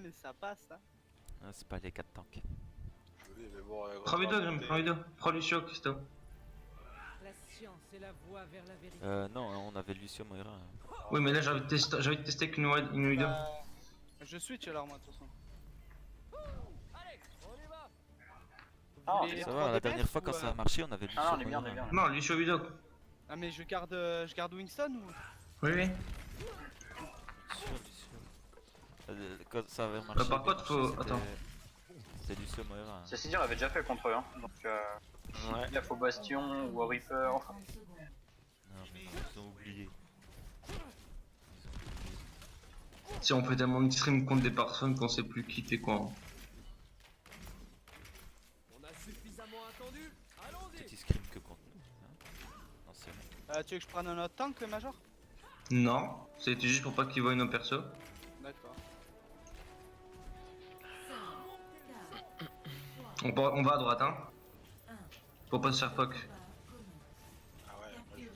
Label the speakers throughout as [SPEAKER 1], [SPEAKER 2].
[SPEAKER 1] mais ça passe là.
[SPEAKER 2] Ah, c'est pas les 4 tanks.
[SPEAKER 3] Oui, mais bon,
[SPEAKER 4] Prends Widow, Grim, prends Widow. Prends Lucio, Christo.
[SPEAKER 5] La science est la voie vers la vérité.
[SPEAKER 2] Non, on avait Lucio Moira. Hein.
[SPEAKER 4] Oui, mais là j'ai envie de tester qu'une Widow.
[SPEAKER 1] Je switch alors moi de toute façon.
[SPEAKER 6] Ah,
[SPEAKER 1] Vous voulez
[SPEAKER 2] Ça
[SPEAKER 1] 3
[SPEAKER 2] va, la
[SPEAKER 1] DPS
[SPEAKER 2] dernière fois
[SPEAKER 1] ou,
[SPEAKER 2] quand ça a marché, on avait Lucio
[SPEAKER 6] Ah, on est bien,
[SPEAKER 2] Moira.
[SPEAKER 6] on est bien.
[SPEAKER 4] Non, Lucio Widow.
[SPEAKER 1] Ah mais je garde Winston ou...
[SPEAKER 4] Oui, oui.
[SPEAKER 2] Lucio. Quand ça avait marché.
[SPEAKER 4] par contre, faut.
[SPEAKER 2] c'était-
[SPEAKER 4] Attends.
[SPEAKER 2] C'est Lucio Moira. Hein.
[SPEAKER 6] Ceci dit, on avait déjà fait contre eux, hein. Donc,
[SPEAKER 2] Ouais.
[SPEAKER 6] il faut Bastion ou Reaper.
[SPEAKER 2] Non, mais ils ont oublié.
[SPEAKER 4] Si on fait tellement de stream contre des personnes qu'on sait plus quitter quoi.
[SPEAKER 2] Peut-être ils scream que contre nous. Hein non, c'est vrai.
[SPEAKER 1] Tu veux que je prenne un autre tank, Major?
[SPEAKER 4] Non, c'était juste pour pas qu'ils voient nos persos.
[SPEAKER 1] D'accord.
[SPEAKER 4] On va à droite, hein. Faut pas se faire poke.
[SPEAKER 3] Ah ouais, moi,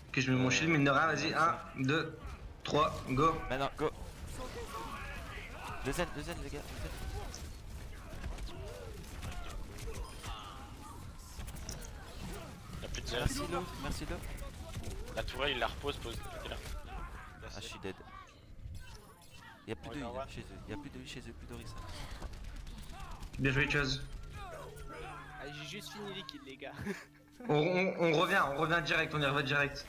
[SPEAKER 4] Ok, je mets mon shield, mine de rien, vas-y. 1, 2, 3, go.
[SPEAKER 2] Maintenant, go. Le zen, les gars. Le zen.
[SPEAKER 3] Y'a plus de zen.
[SPEAKER 2] Merci Lo, merci Lo.
[SPEAKER 3] La tourelle, il la repose, pose. Il est là.
[SPEAKER 2] Ah, je suis dead. Y'a plus de
[SPEAKER 3] Ouais,
[SPEAKER 2] heal
[SPEAKER 3] ouais.
[SPEAKER 2] chez eux. Y'a plus de heal chez eux, plus d'Orisa.
[SPEAKER 4] Bien joué, Chuz.
[SPEAKER 1] Allez, j'ai juste fini les kills les gars.
[SPEAKER 4] On revient direct, on y revient direct.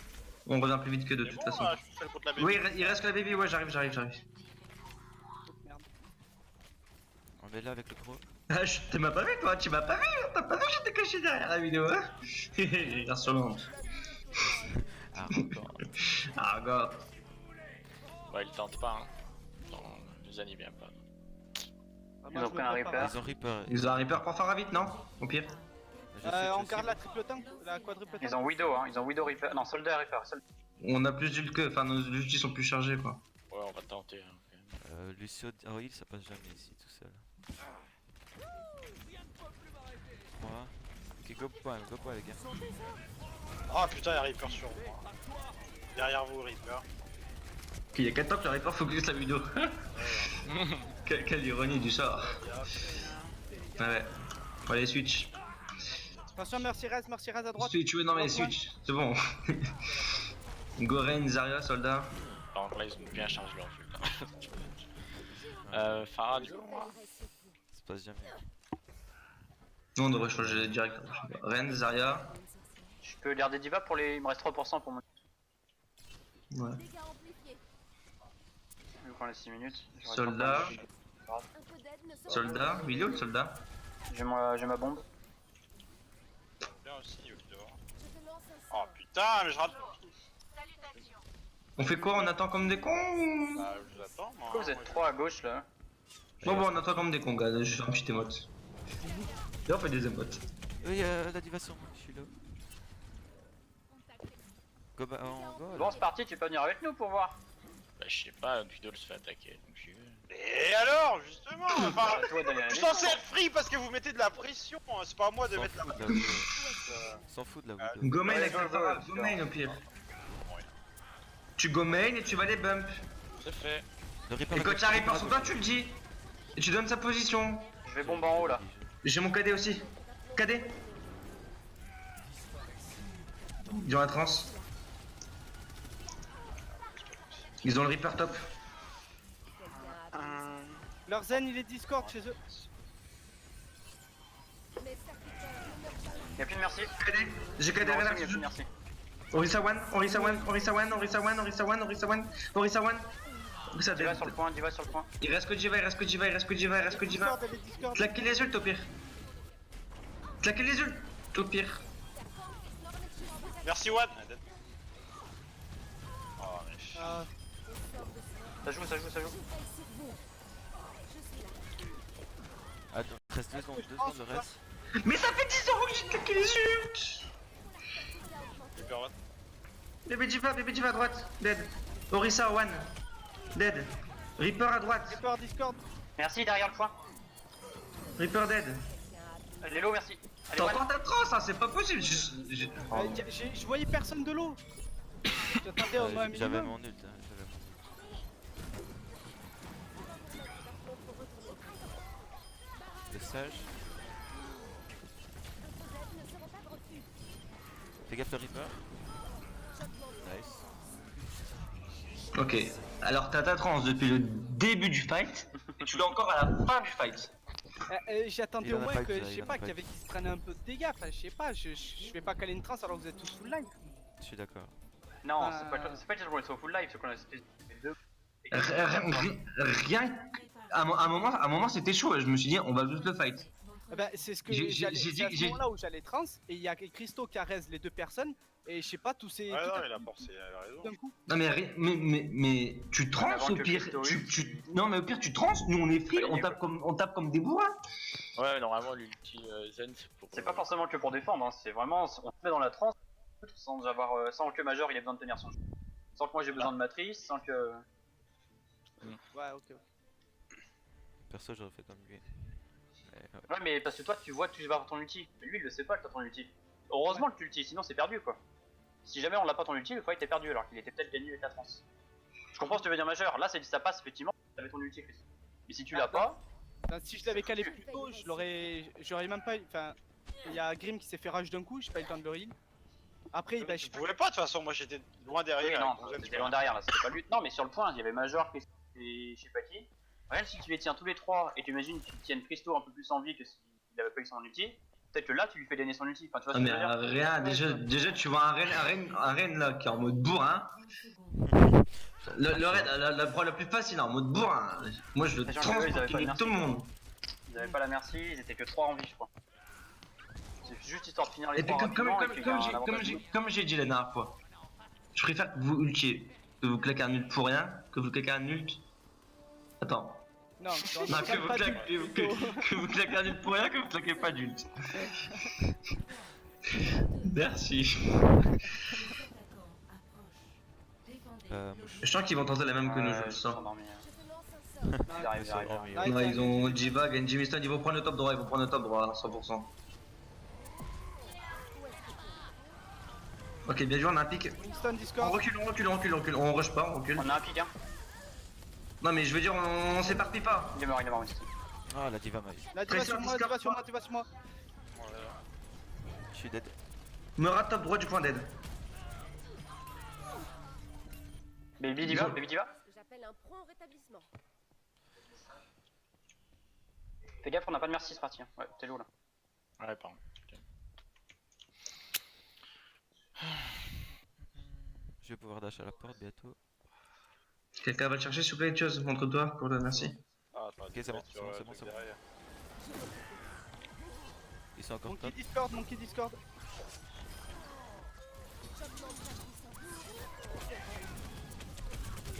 [SPEAKER 4] On revient plus vite que de
[SPEAKER 3] C'est
[SPEAKER 4] toute
[SPEAKER 3] bon,
[SPEAKER 4] façon.
[SPEAKER 3] là, je suis seul contre la bébé.
[SPEAKER 4] Oui, il reste que la baby, ouais, j'arrive.
[SPEAKER 1] Merde.
[SPEAKER 2] On est là avec le gros.
[SPEAKER 4] Ah, tu m'as pas vu toi, tu m'as pas vu, t'as pas vu que j'étais caché derrière la vidéo, hein. Regarde sur l'onde.
[SPEAKER 2] Ah, encore.
[SPEAKER 4] Ah, gars.
[SPEAKER 3] Ouais, il tente pas, hein. Non, le zen il vient pas.
[SPEAKER 1] Ah,
[SPEAKER 6] Ils
[SPEAKER 1] moi,
[SPEAKER 6] ont
[SPEAKER 1] je me
[SPEAKER 6] pris un
[SPEAKER 1] prépare.
[SPEAKER 6] Reaper.
[SPEAKER 2] Ils ont Reaper.
[SPEAKER 4] Ils ont un Reaper pour faire vite, non? Au pire.
[SPEAKER 2] Je sais
[SPEAKER 1] On
[SPEAKER 2] que
[SPEAKER 1] garde
[SPEAKER 2] si-
[SPEAKER 1] la triple tank, la quadruple tank.
[SPEAKER 6] Ils ont Widow, hein. Ils ont Widow Reaper. Non, Soldat Reaper.
[SPEAKER 4] On a plus d'ult que. Enfin, nos ultis sont plus chargés, quoi.
[SPEAKER 3] Ouais, on va tenter, hein, quand même.
[SPEAKER 2] Lucio en heal, ça passe jamais ici tout seul. 3. Ok, go point les gars.
[SPEAKER 3] Oh putain, y'a Reaper sur moi. Derrière vous, Reaper.
[SPEAKER 4] Ok, il y a 4 temps que le Reaper focus la vidéo. Quelle ironie du sort. Ouais. Faut aller switch.
[SPEAKER 1] Attention, merci Rez à droite.
[SPEAKER 4] Switch, ouais, non mais switch, c'est bon. Goren, Zarya, soldat.
[SPEAKER 3] Alors là, ils ont bien chargé leur feu. Farah, du coup.
[SPEAKER 2] Ça se passe jamais.
[SPEAKER 4] Nous on devrait changer direct. Ren, Zarya.
[SPEAKER 6] Je peux garder Diva pour les. Il me reste 3% pour mon.
[SPEAKER 4] Ouais.
[SPEAKER 6] Vu qu'on a 6 minutes. j'aurai
[SPEAKER 4] Soldat.
[SPEAKER 6] 3
[SPEAKER 4] Soldat. Il est où le soldat?
[SPEAKER 6] J'ai ma bombe.
[SPEAKER 3] Bien aussi, il est devant. Oh putain, mais je rate.
[SPEAKER 4] On fait quoi? On attend comme des cons?
[SPEAKER 3] Bah, je vous attends, moi.
[SPEAKER 6] Pourquoi vous êtes 3 à gauche là?
[SPEAKER 4] Bon, on attend comme des cons, gars. Je fais un petit émote. Et on fait des émotes.
[SPEAKER 2] Oui, la diva sur moi, je suis là. Go, on go.
[SPEAKER 6] Bon, c'est parti, tu peux venir avec nous pour voir.
[SPEAKER 3] Bah, je sais pas, Guido se fait attaquer, donc j'y vais. Et alors, justement, enfin,
[SPEAKER 6] Toi d'aller à la
[SPEAKER 3] je suis censé être free parce que vous mettez de la pression, hein. C'est pas à moi de mettre la
[SPEAKER 2] S'en fout de la
[SPEAKER 3] Ah,
[SPEAKER 2] Widow.
[SPEAKER 4] Go main
[SPEAKER 6] Ouais,
[SPEAKER 4] avec la
[SPEAKER 6] go,
[SPEAKER 4] Farah,
[SPEAKER 6] go,
[SPEAKER 4] go main au pire.
[SPEAKER 3] Ouais.
[SPEAKER 4] Tu go main et tu vas les bump.
[SPEAKER 3] C'est fait.
[SPEAKER 2] Le Reaper
[SPEAKER 4] Et quand tu as Reaper sur toi, tu le dis. Et tu donnes sa position.
[SPEAKER 6] Je vais bombe en haut là.
[SPEAKER 4] J'ai mon KD aussi. KD. Ils ont la trans. Ils ont le Reaper top.
[SPEAKER 1] Leur zen il est Discord chez eux.
[SPEAKER 6] Y'a plus de merci.
[SPEAKER 4] KD. J'ai KD
[SPEAKER 6] Non,
[SPEAKER 4] relax.
[SPEAKER 6] y'a plus de merci.
[SPEAKER 4] Orisa one, Orisa one, Orisa one, Orisa one, Orisa one, Orisa one, Orisa one. Orisa
[SPEAKER 6] Diva
[SPEAKER 4] dead.
[SPEAKER 6] sur le point, Diva sur le point.
[SPEAKER 4] Il reste que Diva, il reste que Diva, il reste que Diva, il reste que Diva.
[SPEAKER 1] Discord, elle est Discord.
[SPEAKER 4] Claquez les ults au pire. Claquez les ults au pire.
[SPEAKER 3] Merci, One. Oh, mais
[SPEAKER 1] Ah,
[SPEAKER 6] Ça joue.
[SPEAKER 2] Attends, il reste 2 secondes de reste.
[SPEAKER 4] Mais ça fait 10 secondes que j'ai claqué les ults.
[SPEAKER 3] Reaper One.
[SPEAKER 4] Bébé Diva à droite, dead. Orisa one, dead. Reaper à droite,
[SPEAKER 1] Reaper Discord.
[SPEAKER 6] Merci derrière le point.
[SPEAKER 4] Reaper dead.
[SPEAKER 6] Lélo, merci. Allez,
[SPEAKER 4] T'as
[SPEAKER 6] One.
[SPEAKER 4] encore ta trans, hein, c'est pas possible.
[SPEAKER 1] Je voyais personne de l'eau. J'attendais au moins un
[SPEAKER 2] J'avais
[SPEAKER 1] minimum.
[SPEAKER 2] mon ult, hein, j'avais mon ult. Le sage. Fais gaffe le Reaper. Nice.
[SPEAKER 4] Ok, alors t'as ta trance depuis le début du fight, et tu l'as encore à la fin du fight.
[SPEAKER 1] J'attendais
[SPEAKER 2] Il
[SPEAKER 1] au
[SPEAKER 2] en a
[SPEAKER 1] moins
[SPEAKER 2] pas
[SPEAKER 1] que,
[SPEAKER 2] eu,
[SPEAKER 1] je
[SPEAKER 2] ça, il
[SPEAKER 1] sais
[SPEAKER 2] en a
[SPEAKER 1] pas,
[SPEAKER 2] pas
[SPEAKER 1] qu'il y
[SPEAKER 2] eu.
[SPEAKER 1] avait qui se prennent un peu de dégâts. Enfin, je sais pas, je vais pas caler une trance alors que vous êtes tous full live.
[SPEAKER 2] Je suis d'accord.
[SPEAKER 6] Non,
[SPEAKER 1] Bah-
[SPEAKER 6] c'est pas juste qu'on est au full life, c'est qu'on a espèce de deux.
[SPEAKER 4] Rien à un moment c'était chaud, je me suis dit on va juste le fight.
[SPEAKER 1] Eh ben, c'est ce que
[SPEAKER 4] J'ai
[SPEAKER 1] j'allais.
[SPEAKER 4] dit-
[SPEAKER 1] C'est à ce
[SPEAKER 4] j'ai-
[SPEAKER 1] moment-là où j'allais trans et il y a Christo qui arrête les deux personnes et je sais pas tous ces.
[SPEAKER 3] Ouais,
[SPEAKER 1] tout
[SPEAKER 3] non,
[SPEAKER 1] à
[SPEAKER 3] il a
[SPEAKER 1] coup,
[SPEAKER 3] forcé, il a raison.
[SPEAKER 1] d'un coup.
[SPEAKER 4] Non mais tu trans
[SPEAKER 6] avant
[SPEAKER 4] au
[SPEAKER 6] que
[SPEAKER 4] pire,
[SPEAKER 6] Christo
[SPEAKER 4] non mais au pire tu trans, nous on est free,
[SPEAKER 6] Allez,
[SPEAKER 4] on tape comme des bourrins.
[SPEAKER 3] Ouais, normalement, l'ulti Zen, c'est pour.
[SPEAKER 6] C'est pas forcément que pour défendre, hein, c'est vraiment, on se met dans la transe sans avoir, sans que Major il ait besoin de tenir son jeu. Sans que moi j'ai besoin de matrice, sans que.
[SPEAKER 1] Ouais, ok.
[SPEAKER 2] Perso, j'aurais fait comme lui. Mais, ouais.
[SPEAKER 6] Ouais, mais parce que toi tu vois que tu vas avoir ton ulti, mais lui il le sait pas que t'as ton ulti. Heureusement que tu ulti, sinon c'est perdu quoi. Si jamais on l'a pas ton ulti, le fight est perdu alors qu'il était peut-être gagné avec la transe. Je comprends ce que tu veux dire Major, là ça passe effectivement, t'avais ton ulti Chris. Mais si tu l'as pas,
[SPEAKER 1] Enfin, si je l'avais calé plus tôt, j'aurais même pas. Enfin, il y a Grim qui s'est fait rage d'un coup, j'ai pas eu le temps de le heal. Après, bah, je
[SPEAKER 3] Je voulais pas de toute façon, moi j'étais loin
[SPEAKER 6] oui,
[SPEAKER 3] derrière.
[SPEAKER 6] non,
[SPEAKER 3] avec mon Zen, tu
[SPEAKER 6] c'était
[SPEAKER 3] vois.
[SPEAKER 6] loin derrière là, c'était pas lui. Non, mais sur le point, il y avait Major, Christo et je sais pas qui. Rien si tu les tiens tous les trois et tu imagines que tu tiennes Christo un peu plus en vie que s'il avait pas eu son ulti, peut-être que là tu lui fais donner son ulti. Enfin, tu vois ce
[SPEAKER 4] Non
[SPEAKER 6] que
[SPEAKER 4] mais
[SPEAKER 6] je veux dire
[SPEAKER 4] rien, déjà tu vois un Ren là qui est en mode bourrin. Le raid, la proie la plus facile en mode bourrin. Moi je le
[SPEAKER 6] Sachant que
[SPEAKER 4] trans
[SPEAKER 6] eux, ils
[SPEAKER 4] pour
[SPEAKER 6] avaient pas
[SPEAKER 4] tuer
[SPEAKER 6] de
[SPEAKER 4] tout le monde.
[SPEAKER 6] Ils avaient pas la merci, ils étaient que 3 en vie, je crois. C'est juste histoire de finir les
[SPEAKER 4] Et puis
[SPEAKER 6] 3 rapidement et puis il y a un avantage.
[SPEAKER 4] comme j'ai dit la dernière fois, je préfère que vous ultiez, que vous claquez un ult pour rien, que vous claquez un ult. Attends.
[SPEAKER 1] Non,
[SPEAKER 4] Non, que vous claquez un ult pour rien, que vous claquez pas d'ult. Merci.
[SPEAKER 2] Mouche.
[SPEAKER 4] Je sens qu'ils vont tenter la même que nous, je le
[SPEAKER 6] Ils
[SPEAKER 4] sens.
[SPEAKER 6] sont endormis. Ils arrivent,
[SPEAKER 2] Ils
[SPEAKER 6] ils
[SPEAKER 2] sont
[SPEAKER 6] arrivent.
[SPEAKER 2] endormis.
[SPEAKER 1] Ouais.
[SPEAKER 4] Non, ils ont J-Bag et Jimmy Stone, ils vont prendre le top droit, à 100%. Ok, bien joué, on a un pic.
[SPEAKER 1] Winston
[SPEAKER 4] On
[SPEAKER 1] Discord.
[SPEAKER 4] recule, on rush pas, on recule.
[SPEAKER 6] On a un pic, hein.
[SPEAKER 4] Non mais je veux dire, on s'éparpille pas.
[SPEAKER 6] Il est mort, Winston.
[SPEAKER 2] Ah, la diva m'a eu.
[SPEAKER 1] Là, tu vas sur moi, tu vas sur moi, tu vas sur moi.
[SPEAKER 2] Je suis dead.
[SPEAKER 4] Me rate top droit du point d'aide.
[SPEAKER 6] Baby
[SPEAKER 4] Ils
[SPEAKER 6] Diva,
[SPEAKER 4] ont-
[SPEAKER 6] Baby Diva.
[SPEAKER 5] J'appelle un prompt rétablissement.
[SPEAKER 6] Fais gaffe, on a pas de merci, c'est parti. Hein. Ouais, t'es lourd là.
[SPEAKER 3] Ouais, pardon.
[SPEAKER 2] Je vais pouvoir dash à la porte bientôt.
[SPEAKER 4] Quelqu'un va le chercher s'il vous plaît, chose, montre-toi, pour le merci.
[SPEAKER 3] Ah, attends,
[SPEAKER 2] Ok, c'est bon, c'est bon, c'est bon, c'est bon.
[SPEAKER 3] derrière.
[SPEAKER 2] Ils sont encore
[SPEAKER 1] Monkey
[SPEAKER 2] top.
[SPEAKER 1] Discord, Monkey Discord.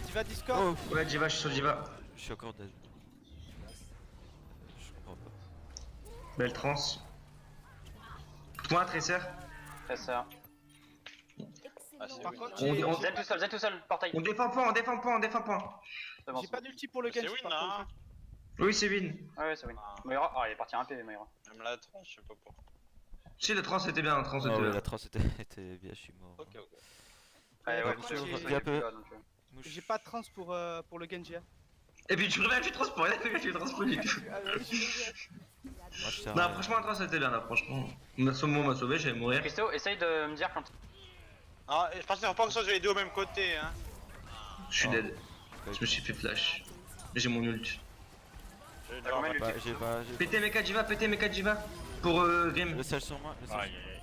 [SPEAKER 1] Diva Discord.
[SPEAKER 2] Oh,
[SPEAKER 4] Ouais, Jiva, je suis sur Jiva.
[SPEAKER 2] je suis encore dead. Je comprends pas.
[SPEAKER 4] Belle trans. Point, Tracer.
[SPEAKER 6] Fais ça.
[SPEAKER 3] Ah, c'est
[SPEAKER 1] Par
[SPEAKER 3] Win.
[SPEAKER 1] contre,
[SPEAKER 4] On-
[SPEAKER 6] Zen tout seul, portail.
[SPEAKER 4] On défend point, on défend point, on défend point.
[SPEAKER 6] C'est bon,
[SPEAKER 1] j'ai
[SPEAKER 6] c'est
[SPEAKER 1] pas
[SPEAKER 6] bon.
[SPEAKER 1] d'ulti pour le
[SPEAKER 3] C'est
[SPEAKER 1] Genji.
[SPEAKER 3] Win,
[SPEAKER 1] par
[SPEAKER 3] hein.
[SPEAKER 1] contre.
[SPEAKER 4] Oui, c'est win.
[SPEAKER 6] Ouais, c'est win.
[SPEAKER 3] Ah.
[SPEAKER 6] Moira, ah, il est parti RP, Moira.
[SPEAKER 3] Même la tronche, je sais pas pourquoi.
[SPEAKER 4] Si, le trans était bien, le trans
[SPEAKER 2] Ah
[SPEAKER 4] était
[SPEAKER 2] ouais,
[SPEAKER 4] bien.
[SPEAKER 2] la trace était bien, je suis mort.
[SPEAKER 3] Ok, ok.
[SPEAKER 6] Ouais,
[SPEAKER 1] par
[SPEAKER 6] ouais,
[SPEAKER 1] contre,
[SPEAKER 6] c'est
[SPEAKER 1] j'ai-
[SPEAKER 6] bon,
[SPEAKER 2] j'ai un peu-
[SPEAKER 6] donc,
[SPEAKER 2] Mouche.
[SPEAKER 1] J'ai pas de trans pour le Genji. Hein.
[SPEAKER 4] Et puis tu reviens, tu trans pour rien, tu trans pas du tout.
[SPEAKER 1] Ah, ouais,
[SPEAKER 2] Moi, je sers
[SPEAKER 4] Non,
[SPEAKER 2] à-
[SPEAKER 4] franchement, le trans était bien là, franchement. On m'a sauvé, j'allais mourir.
[SPEAKER 6] Christo, essaye de me dire quand.
[SPEAKER 3] Ah, et je pense qu'il faut pas que ce soit les deux au même côté, hein.
[SPEAKER 4] Je suis
[SPEAKER 2] Oh.
[SPEAKER 4] dead. Je me suis fait flash. J'ai mon ult.
[SPEAKER 3] J'ai
[SPEAKER 6] T'as combien
[SPEAKER 2] Bah, j'ai pas.
[SPEAKER 4] Pétez Mecha Jiva, pétez Mecha Jiva. Pour Grim.
[SPEAKER 2] Le sage sur moi. Le sage.
[SPEAKER 3] Aïe, aïe, aïe.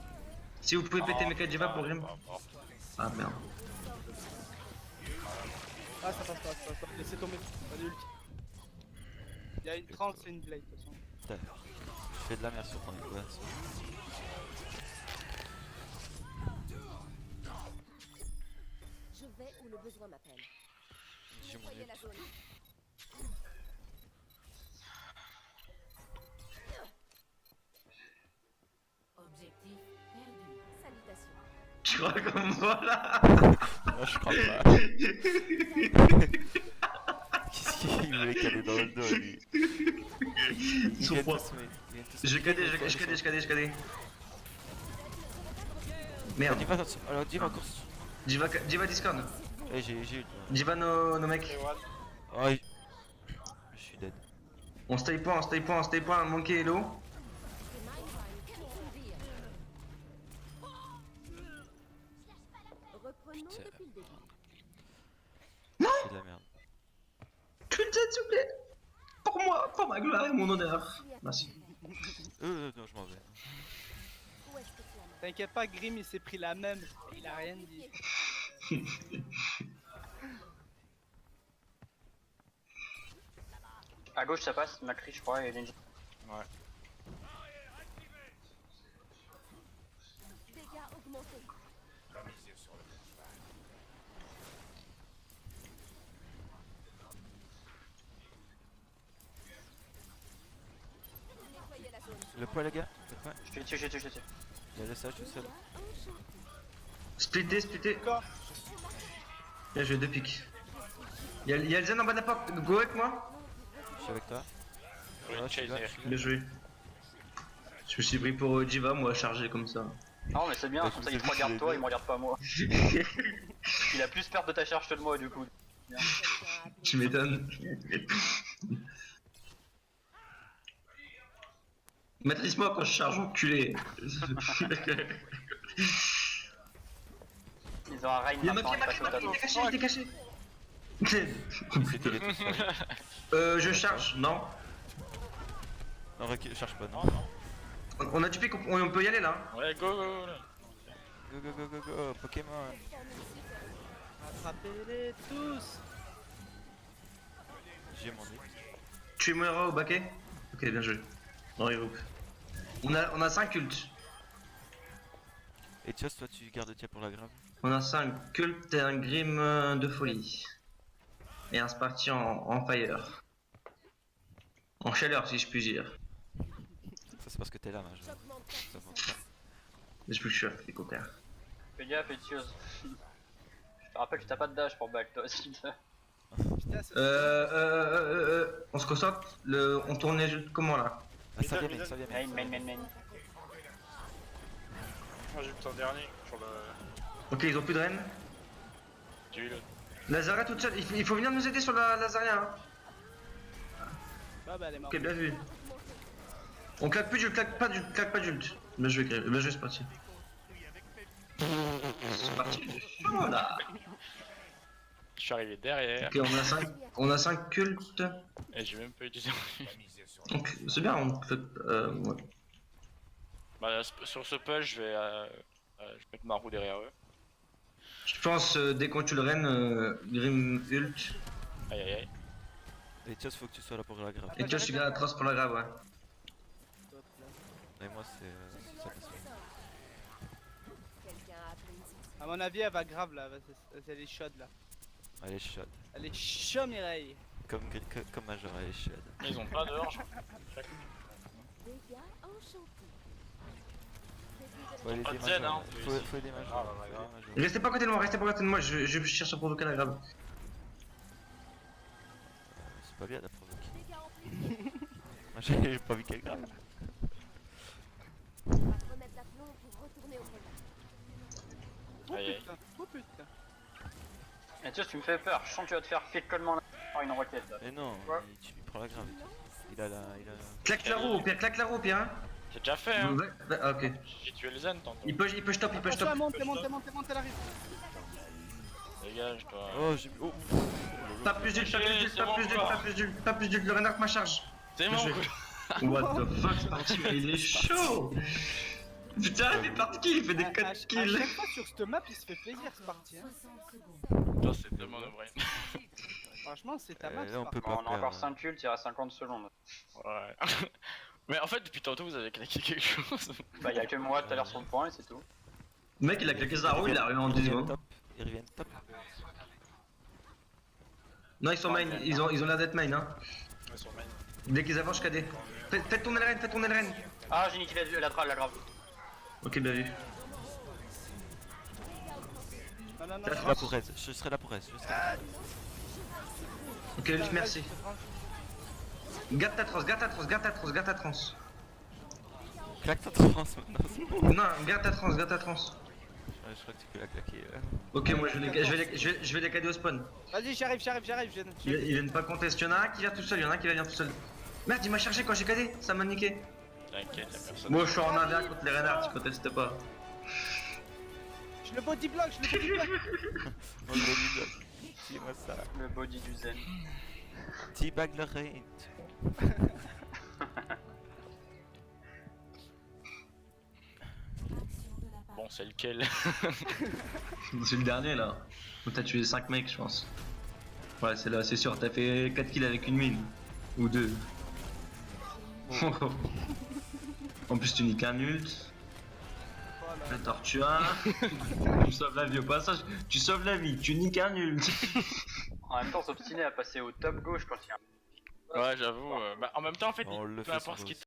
[SPEAKER 4] Si vous pouvez péter Mecha Jiva pour Grim.
[SPEAKER 3] Ah, bon.
[SPEAKER 4] Ah merde.
[SPEAKER 1] Ah, ça passe pas, ça passe pas. Laissez tomber. Pas d'ulti. Il y a une trans et une blade de toute façon.
[SPEAKER 2] Putain. Je fais de la merde sur ton équation.
[SPEAKER 5] Je vais où le besoin m'appelle.
[SPEAKER 2] J'ai mon
[SPEAKER 5] Voyez
[SPEAKER 2] ult.
[SPEAKER 5] la zone. Objectif perdu. Salutations.
[SPEAKER 4] Tu crois comme moi là?
[SPEAKER 2] Moi, je crois pas. Qu'est-ce qu'il voulait caler dans le dos, lui?
[SPEAKER 4] Ils sont
[SPEAKER 2] vient
[SPEAKER 4] froids.
[SPEAKER 2] tous me- ils viennent tous
[SPEAKER 4] Je
[SPEAKER 2] me-
[SPEAKER 4] cadais, je cadais. Merde.
[SPEAKER 2] Dis-moi, alors dis-moi encore.
[SPEAKER 4] Diva Discord.
[SPEAKER 2] Eh, j'ai eu.
[SPEAKER 4] Diva nos mecs.
[SPEAKER 2] Oh, je suis dead.
[SPEAKER 4] On stay point, Monkey hello.
[SPEAKER 7] Reprenons
[SPEAKER 2] Putain.
[SPEAKER 7] depuis le début.
[SPEAKER 2] C'est de la merde.
[SPEAKER 4] Culture, s'il vous plaît. Pour moi, pour ma gloire et mon honneur. Merci.
[SPEAKER 2] Non, je m'en vais.
[SPEAKER 7] Où est-ce que tu en as?
[SPEAKER 1] T'inquiète pas, Grim il s'est pris la même. Il a rien dit.
[SPEAKER 6] À gauche ça passe, Macri je crois et Lenji.
[SPEAKER 3] Ouais.
[SPEAKER 7] Dégâts augmentés. Nettoyez la zone.
[SPEAKER 2] Le poids, les gars. Le poids.
[SPEAKER 6] Je te tue.
[SPEAKER 2] Il y a le sage tout seul.
[SPEAKER 7] Enchanté.
[SPEAKER 4] Splitter.
[SPEAKER 1] D'accord.
[SPEAKER 4] Bien joué, 2 pics. Y'a le zen en bas de la porte, go avec moi.
[SPEAKER 2] Je suis avec toi.
[SPEAKER 3] Pour une
[SPEAKER 2] Ouais, je suis
[SPEAKER 3] chase
[SPEAKER 2] là,
[SPEAKER 3] air.
[SPEAKER 2] je suis là.
[SPEAKER 4] Bien joué. Je me suis pris pour Diva, moi chargé comme ça.
[SPEAKER 6] Non mais c'est bien,
[SPEAKER 2] Ouais,
[SPEAKER 6] comme
[SPEAKER 2] je
[SPEAKER 6] ça
[SPEAKER 2] vous ai
[SPEAKER 6] il te
[SPEAKER 2] vu,
[SPEAKER 6] regarde
[SPEAKER 2] je
[SPEAKER 6] toi,
[SPEAKER 2] l'ai
[SPEAKER 6] il me regarde pas moi. Il a plus peur de ta charge que de moi du coup.
[SPEAKER 7] Quelqu'un a appelé.
[SPEAKER 4] Tu m'étonnes. Maîtrise-moi quand je charge, enculé.
[SPEAKER 6] Ils ont un raid
[SPEAKER 4] Y'a
[SPEAKER 6] maintenant,
[SPEAKER 4] ma
[SPEAKER 6] il passe au top.
[SPEAKER 4] il était caché.
[SPEAKER 2] C'était les tout seul.
[SPEAKER 4] Je charge, non.
[SPEAKER 2] Non, cherche pas, non.
[SPEAKER 4] On a du pic, on peut y aller là.
[SPEAKER 3] Ouais, go là.
[SPEAKER 2] Go, Pokémon.
[SPEAKER 1] Attrapez-les tous.
[SPEAKER 2] J'ai mon nez.
[SPEAKER 4] Tu es mon héros au baquet. Ok, bien joué. Non, héros. On a 5 cultes.
[SPEAKER 2] Et Tchos, toi, tu gardes tia pour la grave.
[SPEAKER 4] On a 5 cultes et un grim de folie. Et un Sparty en fire. En chaleur si je puis dire.
[SPEAKER 2] Ça, c'est parce que t'es là, mage.
[SPEAKER 7] J'augmente ta
[SPEAKER 2] Ça monte pas.
[SPEAKER 4] Mais je peux que je suis les compères.
[SPEAKER 6] Fais gaffe, Etios. Je te rappelle que t'as pas de dash pour back toi aussi.
[SPEAKER 1] Putain, c'est
[SPEAKER 4] On se concentre. On tournait comment là?
[SPEAKER 2] Ah, ça vient, ça vient.
[SPEAKER 6] Main.
[SPEAKER 3] Moi j'ai le temps dernier sur le.
[SPEAKER 4] Ok, ils ont plus de reine.
[SPEAKER 3] J'ai eu le.
[SPEAKER 4] Lazaria toute seule. Il faut venir nous aider sur la Lazaria. Hein.
[SPEAKER 1] Ah bah elle est morte.
[SPEAKER 4] Ok, bien vu. On claque plus d'ult, claque pas d'ult. Bien joué, c'est parti. C'est parti. Voilà.
[SPEAKER 3] Je suis arrivé derrière
[SPEAKER 4] Ok, on a 5 cultes.
[SPEAKER 3] et j'ai même pas utilisé.
[SPEAKER 4] Donc c'est bien, on fait. Ouais.
[SPEAKER 3] Bah, sur ce push, je vais mettre ma roue derrière eux.
[SPEAKER 4] Je pense dès qu'on tue le reine, Grim ult.
[SPEAKER 3] Aïe.
[SPEAKER 2] Et Tchos, faut que tu sois là pour la grave.
[SPEAKER 4] Et toi, je suis gars atroce pour la grave, ouais.
[SPEAKER 2] Et moi, c'est ça passe bien.
[SPEAKER 7] Quelqu'un a appelé une cité.
[SPEAKER 1] À mon avis, elle va grave là. Elle est chaude là.
[SPEAKER 2] Allez, shot.
[SPEAKER 1] Elle est chaude, Mireille.
[SPEAKER 2] Comme Major, allez, shot.
[SPEAKER 3] Ils ont pas dehors, je
[SPEAKER 7] Dégâts enchantés.
[SPEAKER 2] Faut aider
[SPEAKER 3] Pas de
[SPEAKER 2] Major.
[SPEAKER 3] zen, hein.
[SPEAKER 2] Faut aider Major.
[SPEAKER 3] Ah,
[SPEAKER 2] Faut aider
[SPEAKER 3] ouais.
[SPEAKER 2] Major.
[SPEAKER 4] Restez pas à côté de moi, je cherche à provoquer la grave.
[SPEAKER 2] C'est pas bien de provoquer.
[SPEAKER 7] Dégâts amplifiés.
[SPEAKER 2] Moi, j'ai pas vu qu'elle grave.
[SPEAKER 7] On va remettre l'aplomb pour retourner au combat.
[SPEAKER 1] Oh
[SPEAKER 3] Aïe.
[SPEAKER 1] putain, oh putain.
[SPEAKER 6] Etios, tu me fais peur. Je sens que tu vas te faire fit collement par une roquette là.
[SPEAKER 2] Mais non,
[SPEAKER 6] Quoi
[SPEAKER 2] tu lui prends la grave. Il a la.
[SPEAKER 4] Claque la roue, au pire, hein.
[SPEAKER 3] J'ai déjà fait, hein.
[SPEAKER 4] Ouais, ah, ok.
[SPEAKER 3] J'ai tué le zen tantôt.
[SPEAKER 4] Il peut stop,
[SPEAKER 1] Attention, elle monte, elle arrive.
[SPEAKER 3] Dégage, toi.
[SPEAKER 2] Oh, j'ai. Oh!
[SPEAKER 4] Pas plus d'ult, pas plus d'ult, le renard ma charge.
[SPEAKER 3] C'est
[SPEAKER 4] Bien
[SPEAKER 3] bon,
[SPEAKER 4] joué.
[SPEAKER 3] quoi.
[SPEAKER 4] What the fuck, c'est parti, mais il est chaud. Putain, il fait pas de kill, il fait des 4
[SPEAKER 1] À
[SPEAKER 4] kills.
[SPEAKER 1] chaque fois sur cette map, il se fait plaisir ce parti. Hein.
[SPEAKER 3] Toi, c'est tellement de brain.
[SPEAKER 1] Franchement, c'est ta map.
[SPEAKER 2] Là,
[SPEAKER 1] ce
[SPEAKER 2] on
[SPEAKER 1] parti.
[SPEAKER 2] peut pas
[SPEAKER 6] On a encore
[SPEAKER 2] perdre.
[SPEAKER 6] 5 cultes, il reste 50 secondes.
[SPEAKER 3] Ouais. Mais en fait, depuis tantôt, vous avez claqué quelque chose.
[SPEAKER 6] Bah y'a que moi tout à l'heure sur le point et c'est tout.
[SPEAKER 4] Le mec, il a claqué sa roue, il a rien en 10 secondes.
[SPEAKER 2] Top. Ils reviennent top.
[SPEAKER 4] Non, ils sont main, ils ont l'air d'être main, hein.
[SPEAKER 3] Ils sont main.
[SPEAKER 4] Dès qu'ils avancent, je KD. Faites tourner le reine,
[SPEAKER 6] Ah, j'ai niqué la grave.
[SPEAKER 4] Ok, bien vu.
[SPEAKER 1] Non, non, non.
[SPEAKER 4] T'as
[SPEAKER 2] Je serai là pour Rez. Je serai là pour Rez.
[SPEAKER 4] Ok, merci. Garde ta trans.
[SPEAKER 2] Claque ta trans maintenant.
[SPEAKER 4] Non, garde ta trans.
[SPEAKER 2] Ouais, je crois que tu peux la claquer.
[SPEAKER 4] Ok, moi je vais les cader au spawn.
[SPEAKER 1] Vas-y, j'arrive, je viens.
[SPEAKER 4] Ils viennent pas contester, y'en a un qui vient tout seul, y'en a un qui va venir tout seul. Merde, il m'a chargé quand j'ai cadé, ça m'a niqué.
[SPEAKER 3] T'inquiète, y'a personne.
[SPEAKER 4] Moi je suis en indien contre les renards, tu contestes pas.
[SPEAKER 1] Je le body block, je le body block.
[SPEAKER 2] Mon body block. Dis-moi ça.
[SPEAKER 6] Le body du zen.
[SPEAKER 2] T-bag le raid.
[SPEAKER 3] Bon, c'est lequel?
[SPEAKER 4] C'est le dernier là. Où t'as tué 5 mecs, je pense. Ouais, c'est là, c'est sûr, t'as fait 4 kills avec une mine. Ou 2. En plus, tu niques un ult.
[SPEAKER 1] Voilà.
[SPEAKER 4] La tortue 1. Tu sauves la vie au passage. Tu sauves la vie, tu niques un ult.
[SPEAKER 6] En même temps, s'obstiner à passer au top gauche quand il y a un
[SPEAKER 3] Ouais, j'avoue. Bah, en même temps, en fait,
[SPEAKER 2] On le
[SPEAKER 3] peu
[SPEAKER 2] fait
[SPEAKER 3] importe
[SPEAKER 2] sans
[SPEAKER 3] ce qui
[SPEAKER 2] doute.